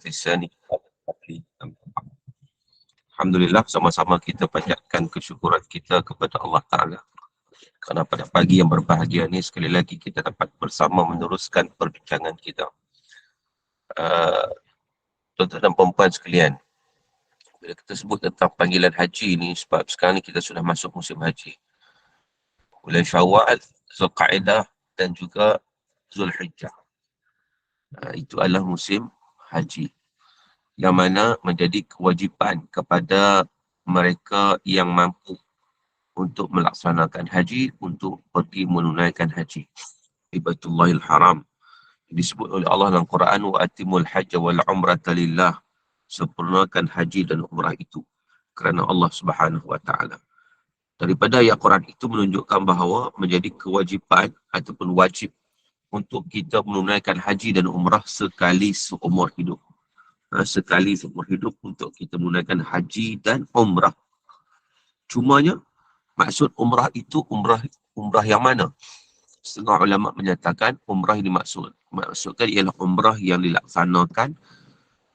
في الثاني. Alhamdulillah, sama-sama kita panjatkan kesyukuran kita kepada Allah Ta'ala kerana pada pagi yang berbahagia ni sekali lagi kita dapat bersama meneruskan perbincangan kita. Tuan-tuan dan perempuan sekalian, bila kita sebut tentang panggilan haji ni, sebab sekarang ni kita sudah masuk musim haji, bulan Syawal, Zulqa'dah dan juga Zulhijjah. Itu adalah musim haji yang mana menjadi kewajipan kepada mereka yang mampu untuk melaksanakan haji, untuk pergi menunaikan haji di Baitullahil Haram. Disebut oleh Allah dalam Quran, wa atimul hajja wal umrata lillah, sempurnakan haji dan umrah itu kerana Allah Subhanahu wa taala. Daripada ayat Quran itu menunjukkan bahawa menjadi kewajipan ataupun wajib untuk kita menunaikan haji dan umrah sekali seumur hidup. Sekali seumur hidup untuk kita menunaikan haji dan umrah. Cumanya, maksud umrah itu umrah yang mana? Setengah ulama menyatakan umrah yang maksudkan ialah umrah yang dilaksanakan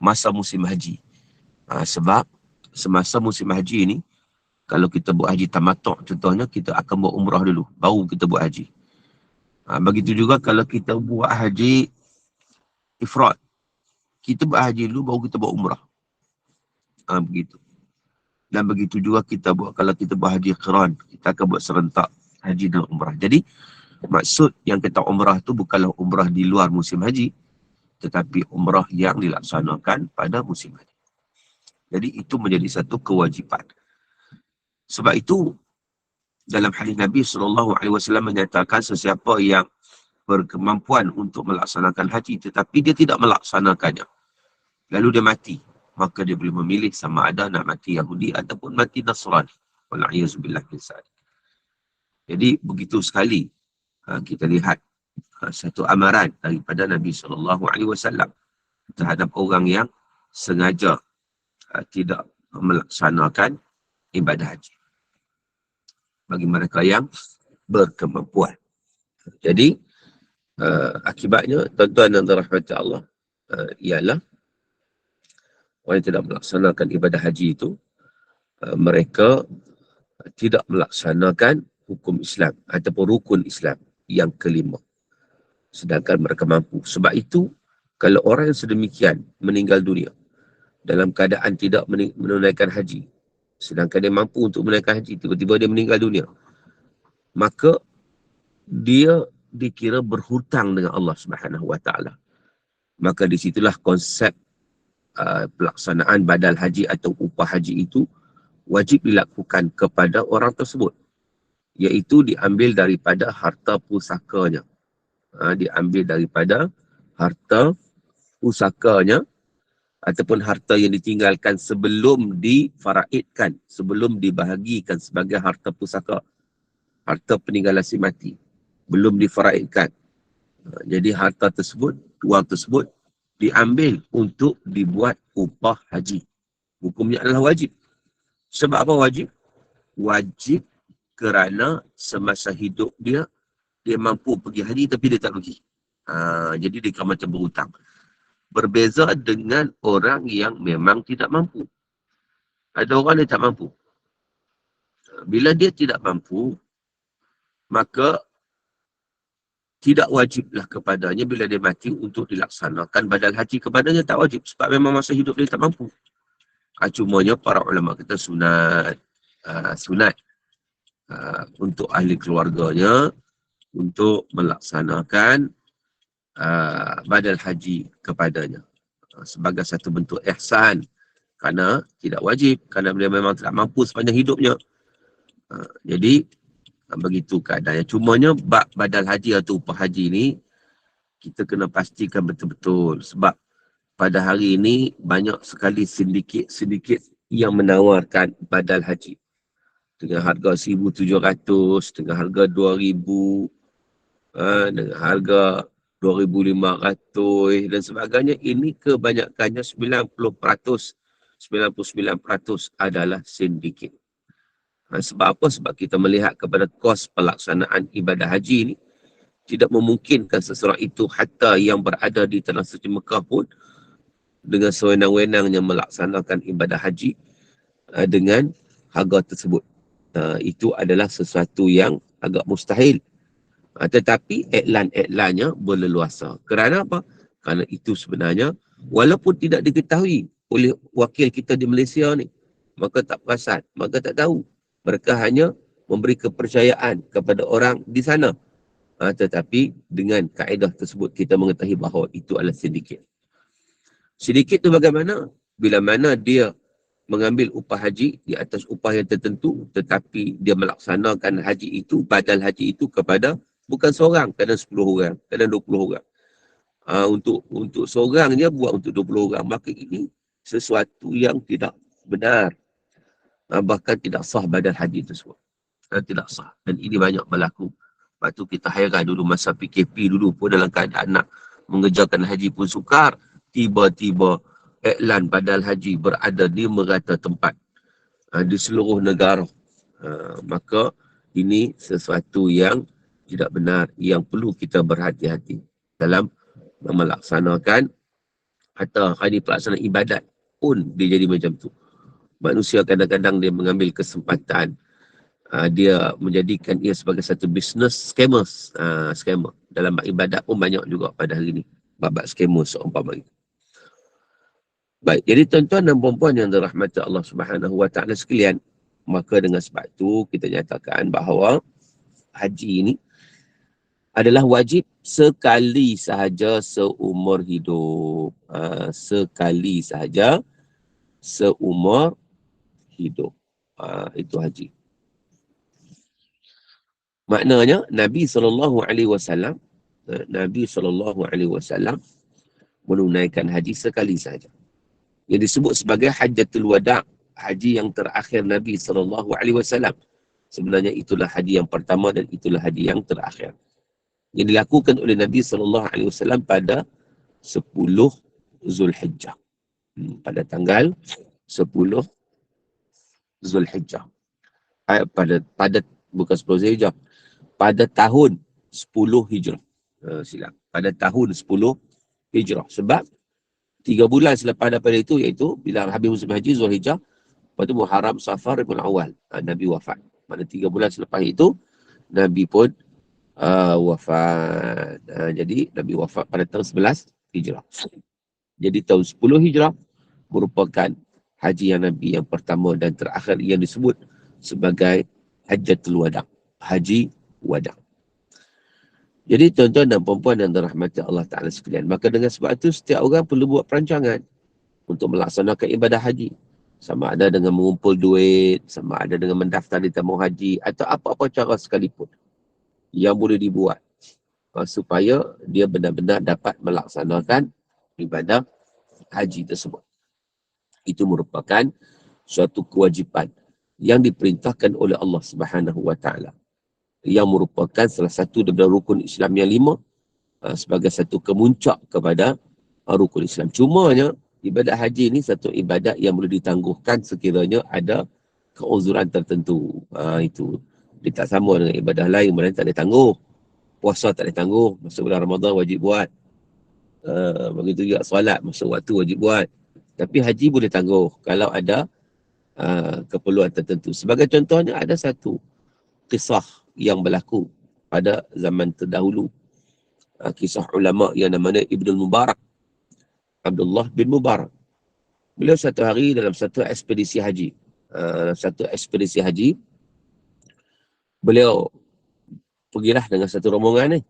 masa musim haji. Sebab semasa musim haji ni, kalau kita buat haji tamattu' contohnya, kita akan buat umrah dulu, baru kita buat haji. Begitu juga kalau kita buat haji ifrad, kita buat haji dulu, baru kita buat umrah. Begitu. Dan begitu juga kalau kita buat haji qiran, kita akan buat serentak haji dan umrah. Jadi, maksud yang kata umrah tu bukanlah umrah di luar musim haji, tetapi umrah yang dilaksanakan pada musim haji. Jadi, itu menjadi satu kewajipan. Sebab itu, dalam hadis Nabi SAW menyatakan sesiapa yang berkemampuan untuk melaksanakan haji tetapi dia tidak melaksanakannya, lalu dia mati, maka dia boleh memilih sama ada nak mati Yahudi ataupun mati Nasrani. Wal'iyahzubillah min zalik. Jadi begitu sekali kita lihat satu amaran daripada Nabi SAW terhadap orang yang sengaja tidak melaksanakan ibadah haji, bagi mereka yang berkemampuan. Jadi akibatnya, tuan-tuan dan rahmat Allah, ialah orang yang tidak melaksanakan ibadah haji itu, mereka tidak melaksanakan hukum Islam ataupun rukun Islam yang kelima, sedangkan mereka mampu. Sebab itu, kalau orang yang sedemikian meninggal dunia dalam keadaan tidak menunaikan haji, sedangkan dia mampu untuk menunaikan haji, tiba-tiba dia meninggal dunia, maka dia dikira berhutang dengan Allah Subhanahu wa taala. Maka di situlah konsep pelaksanaan badal haji atau upah haji itu wajib dilakukan kepada orang tersebut, iaitu diambil daripada harta pusakanya. Diambil daripada harta pusakanya ataupun harta yang ditinggalkan sebelum difaraidkan, sebelum dibahagikan sebagai harta pusaka, harta peninggalan si mati, belum difaraidkan. Jadi harta tersebut, wang tersebut diambil untuk dibuat upah haji. Hukumnya adalah wajib. Sebab apa wajib? Wajib kerana semasa hidup dia mampu pergi haji tapi dia tak pergi. Jadi dia kan macam berhutang. Berbeza dengan orang yang memang tidak mampu. Ada orang yang tak mampu. Bila dia tidak mampu, maka tidak wajiblah kepadanya bila dia mati untuk dilaksanakan badal haji kepadanya, tak wajib. Sebab memang masa hidup dia tak mampu. Cumanya para ulama kata sunat. Untuk ahli keluarganya untuk melaksanakan badal haji kepadanya. Sebagai satu bentuk ihsan. Kerana tidak wajib. Kerana dia memang tidak mampu sepanjang hidupnya. Jadi, begitu keadaannya. Cumanya bab badal haji atau upah haji ni kita kena pastikan betul-betul, sebab pada hari ini banyak sekali sindiket yang menawarkan badal haji dengan harga 1,700, dengan harga 2,000, dengan harga 2,500 dan sebagainya. Ini kebanyakannya 99% adalah sindiket. Sebab apa? Sebab kita melihat kepada kos pelaksanaan ibadah haji ni tidak memungkinkan seseorang itu hatta yang berada di tanah suci Mekah pun dengan sewenang-wenangnya melaksanakan ibadah haji dengan harga tersebut. Itu adalah sesuatu yang agak mustahil. Tetapi iklan-iklannya berleluasa. Kerana apa? Kerana itu sebenarnya walaupun tidak diketahui oleh wakil kita di Malaysia ni, maka tak perasan, maka tak tahu. Mereka hanya memberi kepercayaan kepada orang di sana. Tetapi dengan kaedah tersebut kita mengetahui bahawa itu adalah sedikit. Sedikit tu bagaimana? Bila mana dia mengambil upah haji di atas upah yang tertentu, tetapi dia melaksanakan haji itu, badal haji itu kepada bukan seorang, kadang 10 orang, kadang 20 orang. Untuk seorang dia buat untuk 20 orang. Maka ini sesuatu yang tidak benar. Bahkan tidak sah badal haji tersebut. Tidak sah. Dan ini banyak berlaku. Lepas tu kita hairan dulu masa PKP dulu pun dalam keadaan nak mengerjakan haji pun sukar. Tiba-tiba iklan badal haji berada di merata tempat. Di seluruh negara. Maka ini sesuatu yang tidak benar. Yang perlu kita berhati-hati dalam melaksanakan atau hari pelaksanaan ibadat pun dia jadi macam tu. Manusia kadang-kadang dia mengambil kesempatan, dia menjadikan ia sebagai satu bisnes scammer. Dalam ibadat pun banyak juga pada hari ini babak scammer seumpama itu. Baik, jadi tuan-tuan dan puan-puan yang dirahmati Allah Subhanahu Wa Taala sekalian, maka dengan sebab itu kita nyatakan bahawa haji ini adalah wajib sekali sahaja seumur hidup. Sekali sahaja seumur hidup. Itu haji. Maknanya Nabi SAW menunaikan haji sekali sahaja. Yang disebut sebagai Hajjatul Wada', haji yang terakhir Nabi SAW. Sebenarnya itulah haji yang pertama dan itulah haji yang terakhir. Yang dilakukan oleh Nabi SAW pada 10 Zulhijjah. Pada tanggal 10 Zulhijjah. Bukan 10 Zulhijjah. Pada tahun 10 Hijrah. Silap. Pada tahun 10 Hijrah. Sebab 3 bulan selepas daripada itu, iaitu bila habis musim haji Zulhijjah, lepas itu Muharram, Safar, Rabiul Awal, Nabi wafat. Pada 3 bulan selepas itu Nabi pun wafat. Jadi Nabi wafat pada tahun 11 Hijrah. Jadi tahun 10 Hijrah merupakan haji yang Nabi yang pertama dan terakhir yang disebut sebagai Hajjatul Wada', haji wada'. Jadi tuan-tuan dan puan-puan yang dirahmati Allah Ta'ala sekalian, maka dengan sebab itu setiap orang perlu buat perancangan untuk melaksanakan ibadah haji. Sama ada dengan mengumpul duit, sama ada dengan mendaftar di tamu haji, atau apa-apa cara sekalipun yang boleh dibuat supaya dia benar-benar dapat melaksanakan ibadah haji tersebut. Itu merupakan suatu kewajipan yang diperintahkan oleh Allah Subhanahu Wa Ta'ala, yang merupakan salah satu daripada rukun Islam yang 5 sebagai satu kemuncak kepada rukun Islam. Cumanya ibadat haji ni satu ibadat yang boleh ditangguhkan sekiranya ada keuzuran tertentu. Itu dia tak sama dengan ibadah lain, mana tak boleh tangguh. Puasa tak boleh tangguh, masa bulan Ramadan wajib buat. Begitu juga solat masa waktu wajib buat. Tapi haji boleh tangguh kalau ada keperluan tertentu. Sebagai contohnya ada satu kisah yang berlaku pada zaman terdahulu. Kisah ulama yang namanya Ibnu Mubarak, Abdullah bin Mubarak. Beliau satu hari dalam satu ekspedisi haji. Beliau pergilah dengan satu rombongan ni.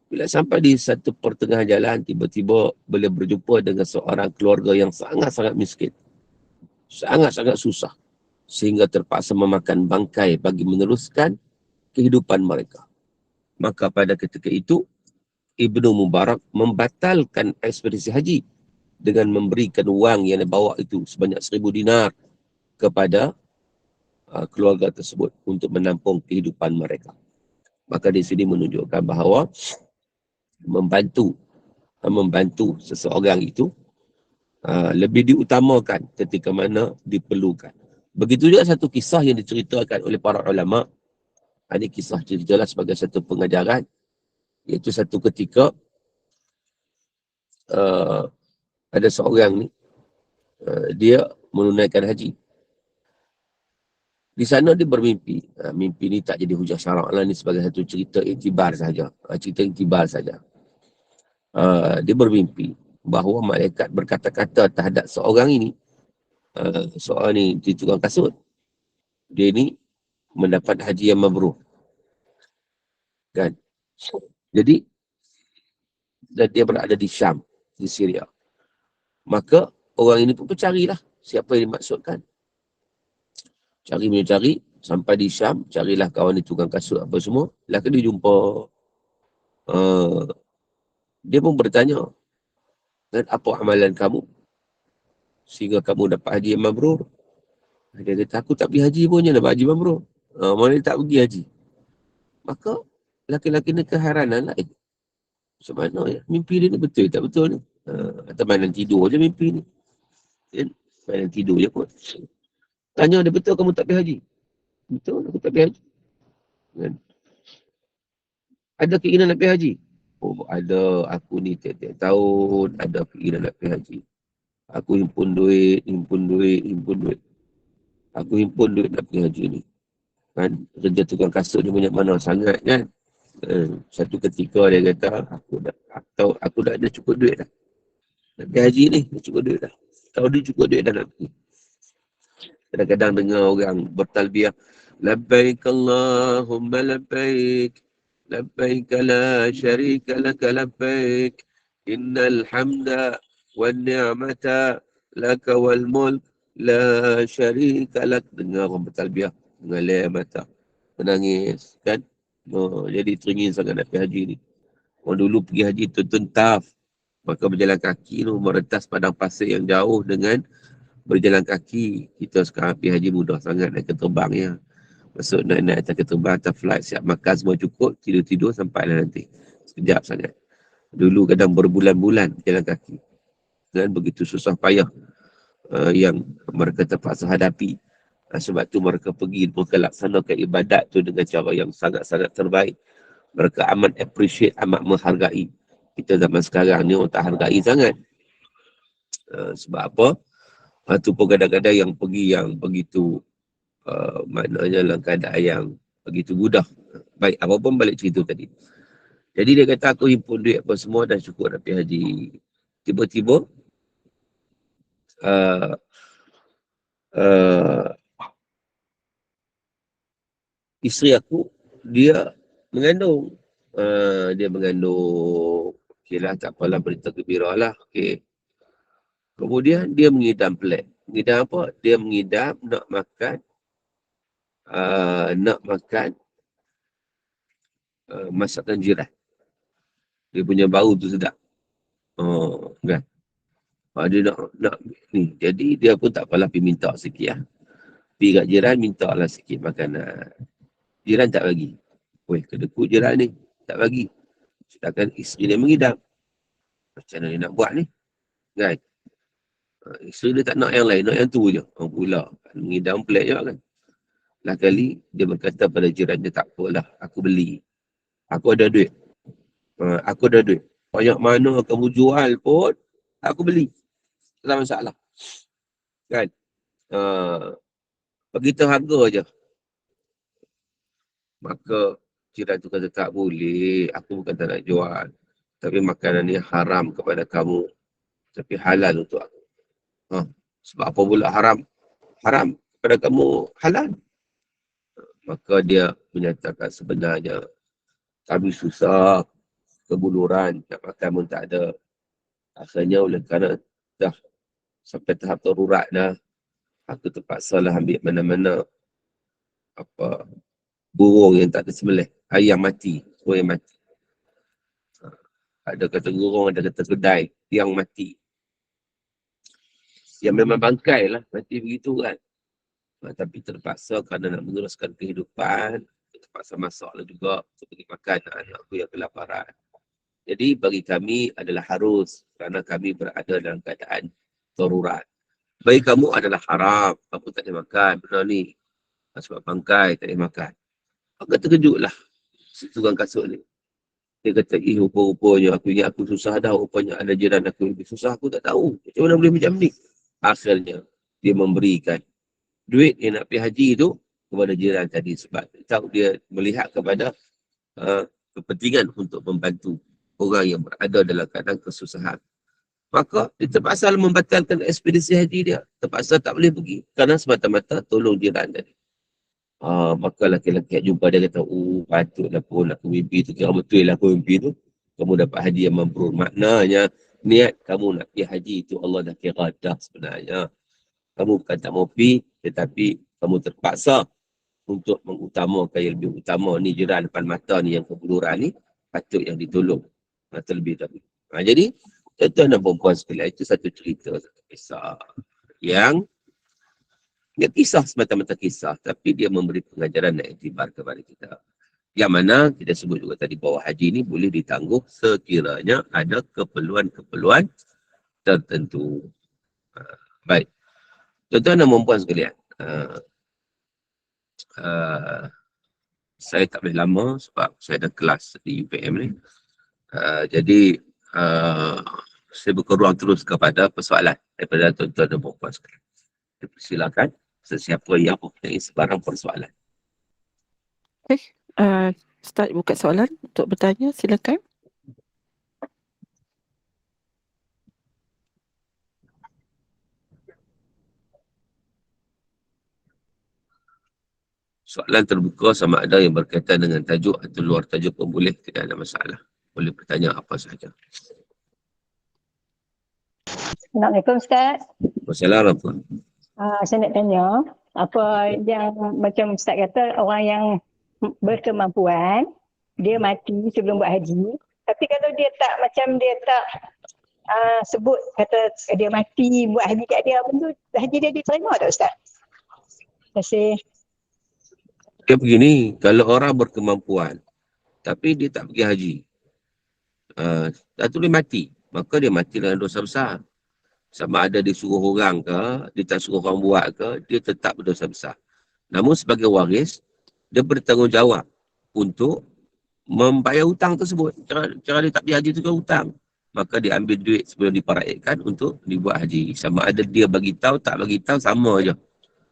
Bila sampai di satu pertengahan jalan, tiba-tiba beliau berjumpa dengan seorang keluarga yang sangat-sangat miskin. Sangat-sangat susah. Sehingga terpaksa memakan bangkai bagi meneruskan kehidupan mereka. Maka pada ketika itu, Ibnu Mubarak membatalkan ekspedisi haji dengan memberikan wang yang dibawa itu sebanyak 1,000 dinar kepada keluarga tersebut untuk menampung kehidupan mereka. Maka di sini menunjukkan bahawa membantu seseorang itu lebih diutamakan ketika mana diperlukan. Begitu juga satu kisah yang diceritakan oleh para ulama. Ini kisah jelas sebagai satu pengajaran, iaitu satu ketika ada seorang ni, dia menunaikan haji. Di sana dia bermimpi. Mimpi ni tak jadi hujah syarak lah, ni sebagai satu cerita iktibar saja. Cerita iktibar saja. Dia bermimpi bahawa malaikat berkata-kata terhadap seorang ini, seorang ni di tukang kasut. Dia ni mendapat haji yang mabrur. Kan? Jadi, dan dia berada di Syam, di Syria. Maka, orang ini pun mencarilah siapa yang dimaksudkan. Cari, sampai di Syam, carilah kawan di tukang kasut apa semua. Lah dia jumpa, dia pun bertanya, dan apa amalan kamu sehingga kamu dapat haji yang mabrur? Dia kata, aku tak pergi haji pun, je dapat haji mabrur. Mana dia tak pergi haji? Maka, laki-laki ni keheranan lah. Macam mana ya? Mimpi dia ni betul tak betul ni? Atau mainan tidur je mimpi ni. Mainan tidur je kot. Tanya dia, betul kamu tak pergi haji? Betul, aku tak pergi haji. Kan? Ada keinginan nak pergi haji? Oh, ada. Aku ni tiap-tiap tahun ada keinginan nak pergi haji. Aku himpun duit. Aku himpun duit nak pergi haji ni. Kan? Kerja tukang kasut ni banyak mana sangat kan? Satu ketika dia kata, aku dah ada cukup duit dah. Nak pergi haji ni, dah cukup duit dah. Kalau dia cukup duit dah nak pergi. Kadang-kadang dengar orang bertalbiah, labbaik Allahumma labbaik, labbaik la syarika laka labbaik, innal hamda wan ni'mata laka wal mulk la syarika lak. Dengar orang bertalbiah, mengalir mata, menangis kan. Jadi teringin sangat nak pergi haji ni. Orang dulu pergi haji tuntun taf, maka berjalan kaki tu merentas padang pasir yang jauh dengan berjalan kaki. Kita sekarang pergi haji mudah sangat, naik terbang ya. Masuk naik atas terbang, atas flight, siap makan semua cukup, tidur-tidur sampailah nanti. Sekejap sangat. Dulu kadang berbulan-bulan berjalan kaki. Dan begitu susah payah yang mereka terpaksa hadapi. Sebab tu mereka pergi, mereka laksanakan ibadat tu dengan cara yang sangat-sangat terbaik. Mereka amat appreciate, amat menghargai. Kita zaman sekarang ni orang tak hargai sangat. Sebab apa? Itu pun kadang-kadang yang pergi yang begitu, maknanya dalam keadaan yang begitu mudah. Baik, apa pun balik cerita tadi. Jadi dia kata, aku himpun duit apa semua dah cukup nak pergi haji. Tiba-tiba, isteri aku, dia mengandung. Dia mengandung. Okey lah, tak apalah, berita gembira lah. Okay. Kemudian dia mengidam pelik. Mengidam apa? Dia mengidam nak makan masakan jiran. Dia punya bau tu sedap. Kan? Dia nak ni. Jadi dia pun tak apalah pergi minta sikit lah. Pergi kat jiran, minta lah sikit makanan. Jiran tak bagi. Weh, kedekut jiran ni. Tak bagi. Sedangkan isteri dia mengidam. Macam mana dia nak buat ni? Kan? Isteri dia tak nak yang lain, nak yang tu je. Pula. Mengidam pelik je kan. Lah kali, dia berkata pada jiran dia, tak apalah, aku beli. Aku ada duit. Aku ada duit. Banyak mana kamu jual pun, aku beli. Tak masalah. Kan? Begitu harga je. Maka jiran tu kata, tak boleh. Aku bukan tak nak jual. Tapi makanan ni haram kepada kamu. Tapi halal untuk aku. Sebab apa pula haram? Haram kepada kamu halal. Maka dia menyatakan sebenarnya kami susah, kebuluran, nak makan pun tak ada. Akhirnya oleh kerana dah sampai tahap darurat dah, aku terpaksa lah ambil mana-mana burung yang tak ada sembelih, ayam mati, burung yang mati. Ada kata burung, ada kata kedai yang mati. Yang memang bangkai lah, mati begitu kan. Tapi terpaksa kerana nak meneruskan kehidupan, terpaksa masak lah juga untuk bagi makan anak aku yang kelaparan. Jadi bagi kami adalah harus kerana kami berada dalam keadaan darurat. Bagi kamu adalah haram, kamu tak boleh makan benda ni. Sebab bangkai tak boleh makan. Maka terkejutlah si tukang kasut ni. Dia kata, rupa-rupanya aku ingat aku susah dah. Rupanya ada jiran aku lebih susah. Aku tak tahu. Macam mana boleh macam ni? Akhirnya, dia memberikan duit yang nak pergi haji tu kepada jiran tadi. Sebab tahu dia melihat kepada kepentingan untuk membantu orang yang berada dalam keadaan kesusahan. Maka dia terpaksa membatalkan ekspedisi haji dia. Terpaksa tak boleh pergi. Kerana semata-mata tolong jiran tadi. Maka laki-laki jumpa dia kata, patutlah pun aku mimpi tu. Kira betul lah aku mimpi tu. Kamu dapat haji yang mabrur. Maknanya, niat kamu nak pergi haji itu Allah dah kira dah sebenarnya. Kamu bukan tak mau pergi, tetapi kamu terpaksa untuk mengutamakan yang lebih utama ni jiran depan mata ni yang kebuluran ni patut yang ditolong terlebih dahulu. Jadi tuan-tuan dan perempuan sekalian, itu satu cerita, satu kisah yang dia kisah semata-mata kisah, tapi dia memberi pengajaran dan iktibar kepada kita. Yang mana kita sebut juga tadi bahawa haji ni boleh ditangguh sekiranya ada keperluan-keperluan tertentu. Baik. Tuan-tuan dan perempuan sekalian, saya tak boleh lama sebab saya ada kelas di UPM ni. Jadi, saya buka ruang terus kepada persoalan daripada tuan-tuan dan perempuan sekalian. Silakan sesiapa yang mempunyai sebarang persoalan. Okay. Start buka soalan untuk bertanya, silakan. Soalan terbuka sama ada yang berkaitan dengan tajuk atau luar tajuk pun boleh, tidak ada masalah. Boleh bertanya apa sahaja. Assalamualaikum Ustaz. Wassalamualaikum. Saya nak tanya, apa yang macam Ustaz kata, orang yang berkemampuan, dia mati sebelum buat haji. Tapi kalau dia tak, macam dia tak sebut, kata dia mati buat haji kat dia, pun tu haji dia diterima tak Ustaz? Terima kasih. Dia begini, kalau orang berkemampuan, tapi dia tak pergi haji, tu dia mati. Maka dia mati dengan dosa besar. Sama ada dia suruh orang ke, dia tak suruh orang buat ke, dia tetap berdosa besar. Namun sebagai waris, dia bertanggungjawab untuk membayar hutang tersebut. Cara dia tak pergi haji tu kan hutang. Maka dia ambil duit sebelum diparaitkan untuk dibuat haji. Sama ada dia bagi tahu, tak bagi tahu, sama aja.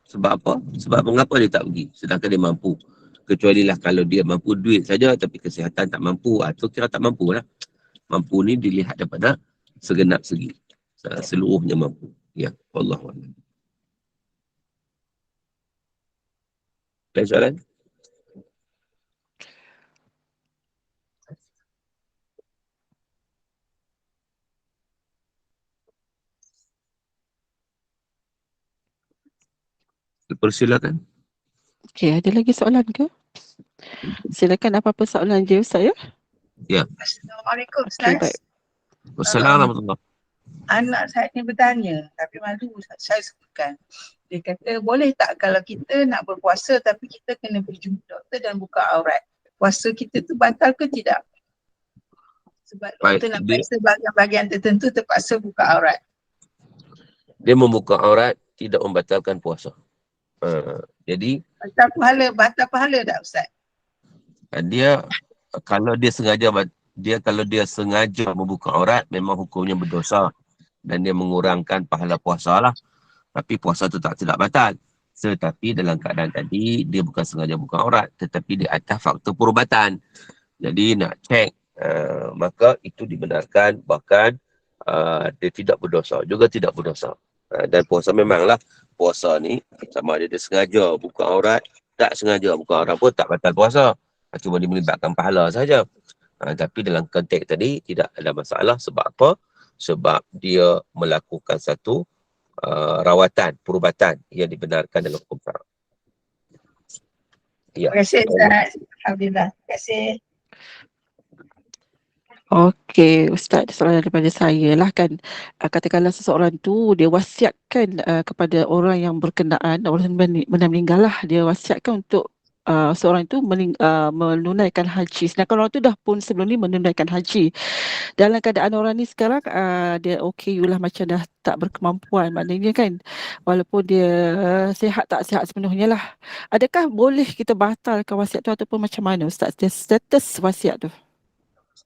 Sebab apa? Sebab mengapa dia tak pergi? Sedangkan dia mampu. Kecuali lah kalau dia mampu duit saja tapi kesihatan tak mampu. Atau kira tak mampu lah. Mampu ni dilihat daripada segenap segi. Seluruhnya mampu. Ya, Wallahualam. Ada soalan? Persilakan. Okey, ada lagi soalan ke? Silakan, apa-apa soalan je Ustaz ya? Ya. Assalamualaikum Ustaz. Okey, baik. Wassalamualaikum. Anak saya ni bertanya, tapi malu saya sebutkan. Dia kata, boleh tak kalau kita nak berpuasa tapi kita kena pergi jumpa doktor dan buka aurat? Puasa kita tu batal ke tidak? Sebab doktor nak periksa bahagian-bahagian tertentu terpaksa buka aurat. Dia membuka aurat tidak membatalkan puasa. Jadi batal pahala tak Ustaz? Dia kalau dia sengaja membuka aurat, memang hukumnya berdosa dan dia mengurangkan pahala puasa lah. Tapi puasa tu tidak batal. Tetapi dalam keadaan tadi dia bukan sengaja buka aurat, tetapi dia atas faktor perubatan. Jadi nak cek, maka itu dibenarkan, bahkan dia tidak berdosa, juga tidak berdosa. Dan puasa memanglah, puasa ni sama ada dia sengaja buka aurat, tak sengaja buka aurat pun tak batal puasa. Cuma dia melibatkan pahala saja. Tapi dalam konteks tadi tidak ada masalah. Sebab apa? Sebab dia melakukan satu rawatan, perubatan yang dibenarkan dalam hukum syarak. Ya. Terima kasih Ustaz. Alhamdulillah. Terima kasih. Okey, Ustaz, soalan daripada saya lah kan. Katakanlah seseorang tu dia wasiatkan kepada orang yang berkenaan, orang yang meninggal lah, dia wasiatkan untuk seorang itu menunaikan haji. Sedangkan orang tu dah pun sebelum ni menunaikan haji. Dalam keadaan orang ni sekarang dia OKU lah, macam dah tak berkemampuan. Maknanya kan, walaupun dia sihat tak sihat sepenuhnya lah. Adakah boleh kita batalkan wasiat tu ataupun macam mana Ustaz? Dia status wasiat tu?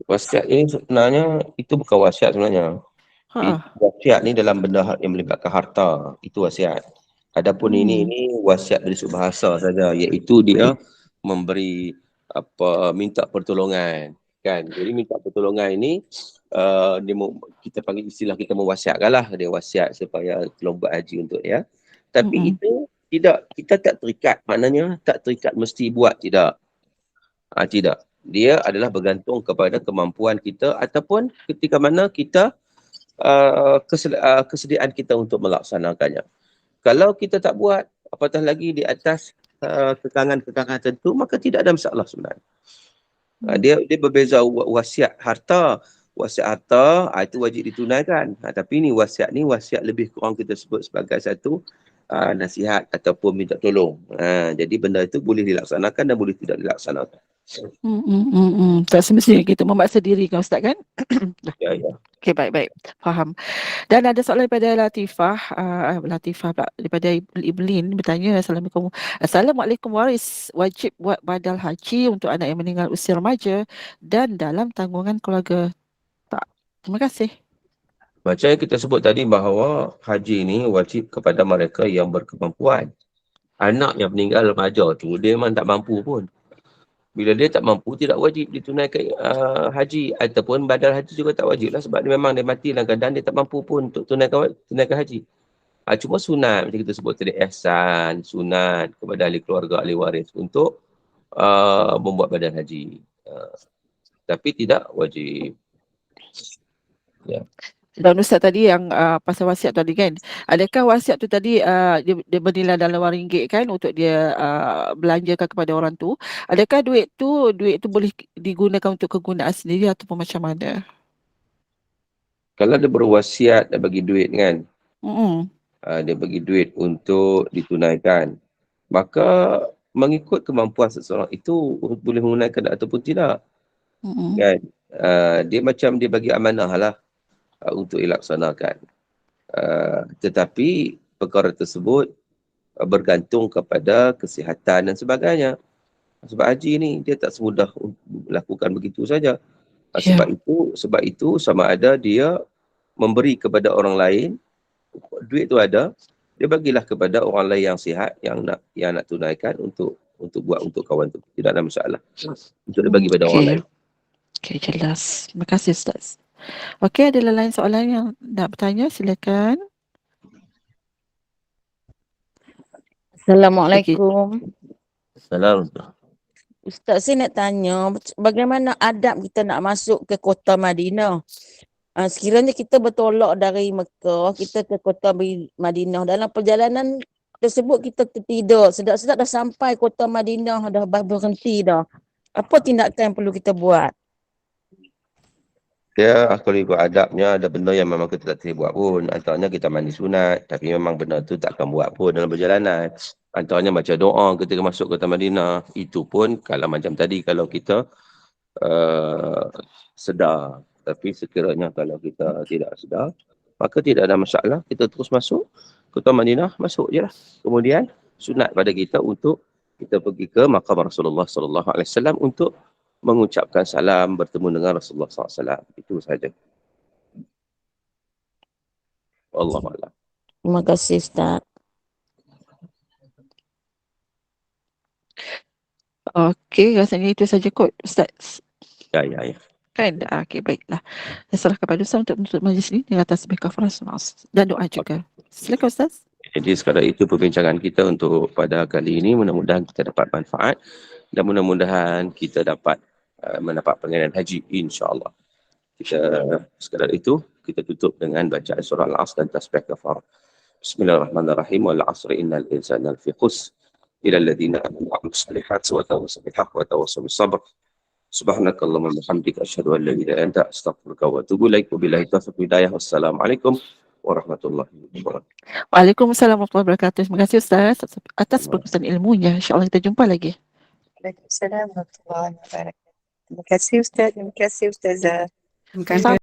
Wasiat ini sebenarnya itu bukan wasiat sebenarnya. Ha. Wasiat ni dalam benda yang melibatkan harta, itu wasiat. Adapun ini wasiat dari sudut bahasa saja, iaitu dia memberi minta pertolongan, kan. Jadi minta pertolongan ini kita panggil istilah kita mewasiatkanlah, dia wasiat supaya tolong buat haji untuk ya. Tapi itu tidak, kita tak terikat, maknanya tak terikat mesti buat, tidak. Tidak. Dia adalah bergantung kepada kemampuan kita ataupun ketika mana kita kesediaan kita untuk melaksanakannya. Kalau kita tak buat, apatah lagi di atas kekangan-kekangan tertentu, maka tidak ada masalah sebenarnya. Dia berbeza wasiat harta. Wasiat harta itu wajib ditunaikan. Tapi ni wasiat lebih kurang kita sebut sebagai satu nasihat ataupun minta tolong. Jadi benda itu boleh dilaksanakan dan boleh tidak dilaksanakan. Tak semestinya kita memaksa diri kan Ustaz kan? Ya. Okey, baik. Faham. Dan ada soalan daripada Latifah daripada Iblin bertanya, Assalamualaikum waris, wajib buat badal haji untuk anak yang meninggal usia remaja dan dalam tanggungan keluarga tak? Terima kasih. Macam yang kita sebut tadi bahawa haji ni wajib kepada mereka yang berkemampuan. Anak yang meninggal remaja tu, dia memang tak mampu pun. Bila dia tak mampu, tidak wajib ditunaikan haji ataupun badal haji juga tak wajib lah, sebab dia memang dia mati dalam keadaan dia tak mampu pun untuk tunaikan haji. Cuma sunat, macam kita sebut tadi, ihsan, sunat kepada ahli keluarga, ahli waris untuk membuat badal haji. Tapi tidak wajib. Ya. Dan Ustaz tadi yang pasal wasiat tadi kan, adakah wasiat tu tadi dia bernilai dalam RM1 kan untuk dia belanjakan kepada orang tu? Adakah duit tu boleh digunakan untuk kegunaan sendiri ataupun macam mana? Kalau dia berwasiat dia bagi duit kan, dia bagi duit untuk ditunaikan, maka mengikut kemampuan seseorang itu boleh menunaikan ataupun tidak. Kan? Dia macam dia bagi amanah lah untuk dilaksanakan. Tetapi perkara tersebut bergantung kepada kesihatan dan sebagainya. Sebab haji ni dia tak semudah lakukan begitu saja. Sebab itu sama ada dia memberi kepada orang lain, duit tu ada, dia bagilah kepada orang lain yang sihat yang nak tunaikan untuk buat untuk kawan tu. Tidak ada masalah. Untuk dia bagi pada orang lain. Okey, jelas. Terima kasih Ustaz. Okey, ada lain soalan yang nak bertanya? Silakan. Assalamualaikum. Assalamualaikum. Ustaz, saya nak tanya bagaimana adab kita nak masuk ke kota Madinah? Sekiranya kita bertolak dari Mekah, kita ke kota Madinah, dalam perjalanan tersebut kita tertidur, sedap-sedap dah sampai kota Madinah, dah berhenti dah. Apa tindakan yang perlu kita buat? Ya, kalau ikut adabnya, ada benda yang memang kita tak boleh buat pun. Antaranya kita mandi sunat, tapi memang benda tu tak akan buat pun dalam perjalanan. Antaranya macam doa ketika masuk kota Madinah. Itu pun kalau macam tadi, kalau kita sedar. Tapi sekiranya kalau kita tidak sedar, maka tidak ada masalah. Kita terus masuk kota Madinah, masuk je lah. Kemudian sunat pada kita untuk kita pergi ke makam Rasulullah SAW untuk mengucapkan salam, bertemu dengan Rasulullah SAW. Itu saja. Wallahualam. Terima kasih Ustaz. Okey, rasanya itu saja kot Ustaz. Ya. Kan? Okey, baiklah. Saya serahkan kepada Ustaz untuk menutup majlis ini dengan tasbih kafarah dan doa juga. Silakan Ustaz. Jadi sekadar itu perbincangan kita untuk pada kali ini. Mudah-mudahan kita dapat manfaat dan mudah-mudahan kita dapat mendapat pengirian haji, insya-Allah. Kita sekadar itu kita tutup dengan bacaan surah Al-Asr dan tasbih kafarah. Bismillahirrahmanirrahim. Wal 'asri innal insana lafi khusr illa alladhina amanu wa 'amilus solihati wa tawassaw bil haqqi wa tawassaw bis sabr. Subhanakallahumma wa bihamdika asyhadu an la ilaha illa anta astaghfiruka wa atubu ilaik. Wabillahi taufiq wal hidayah. Wassalamualaikum warahmatullahi wabarakatuh. Waalaikumsalam warahmatullahi wabarakatuh. Terima kasih Ustaz atas perkongsian ilmunya. InsyaAllah kita jumpa lagi. Waalaikumsalam warahmatullahi wabarakatuh. Terima kasih Ustaz. Terima kasih Ustazah. Terima kasih.